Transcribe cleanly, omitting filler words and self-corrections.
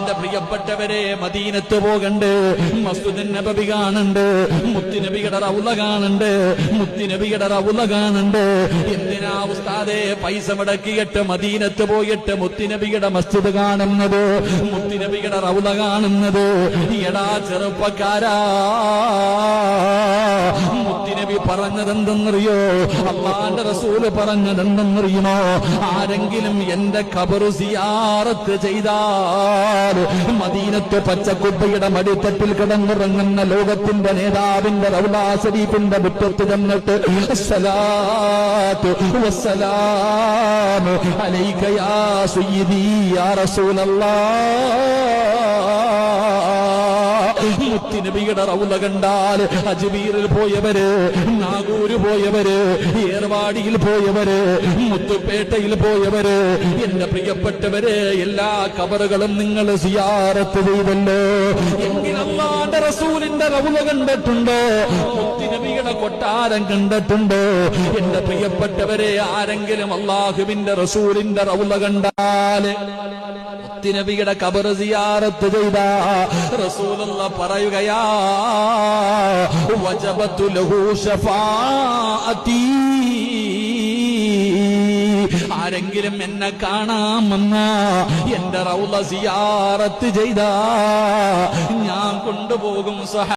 എന്റെ പ്രിയപ്പെട്ടവരെ, മദീനത്ത് പോകണ്ട്, മസ്ജിദ് നബവി കാണണ്ട്, മുത്തുനബിയുടെ റൗള കാണണ്ട്, മുത്തുനബിയുടെ റൗള കാണണ്ട്. എന്തിനാ ഉസ്താദേ പൈസ മുടക്കിയിട്ട് മദീനത്ത് പോയിട്ട് മുത്തുനബിയുടെ മസ്ജിദ് കാണുന്നത്, മുത്തുനബിയുടെ റൗള കാണുന്നത്? എടാ ചെറുപ്പക്കാരാ, മുത്തുനബി പറഞ്ഞതെന്തെന്നറിയോ? അല്ലാഹുവിന്റെ റസൂല് പറഞ്ഞതെന്തെന്നറിയുമോ? ആരെങ്കിലും എന്റെ ഖബർ സിയാറത്ത് ചെയ്താൽ മദീനത്ത് പച്ചക്കുപ്പയുടെ മടിത്തട്ടിൽ കിടന്നുറങ്ങുന്ന ലോകത്തിന്റെ നേതാവിന്റെ റൗളാ ശരീഫിന്റെ മുറ്റത്ത് ചെന്നിട്ട് അസ്സലാത്തു വസ്സലാമു അലൈക യാ സയ്യിദി യാ റസൂലല്ലാഹ്, മുത്തുനബിയുടെ റൗള കണ്ടാൽ അജ്മീറിൽ പോയവര്, നാഗൂര് പോയവര്, ഏർവാടിയിൽ പോയവര്, മുത്തുപേട്ടയിൽ പോയവര്, എന്റെ പ്രിയപ്പെട്ടവര്, എല്ലാ ഖബറുകളും നിങ്ങൾ സിയാറത്ത് ചെയ്തല്ലോ. എങ്കിൽ അല്ലാഹുവിന്റെ റസൂലിന്റെ റൗള കണ്ടിട്ടുണ്ടോ? മുത്തുനബിയുടെ കൊട്ടാരം കണ്ടിട്ടുണ്ടോ? എന്റെ പ്രിയപ്പെട്ടവരെ, ആരെങ്കിലും അല്ലാഹുവിന്റെ റസൂലിന്റെ റൗള കണ്ടാല് മുത്തുനബിയുടെ ഖബർ സിയാറത്ത് ചെയ്താ റസൂലുള്ളാഹ് പറയുകയാ, വജബതു ലഹു ശഫാഅതി. ആരെങ്കിലും എന്നെ കാണാമെന്ന എന്റെ റൗള സിയാറത്ത് ചെയ്താ ഞാൻ കൊണ്ടുപോകും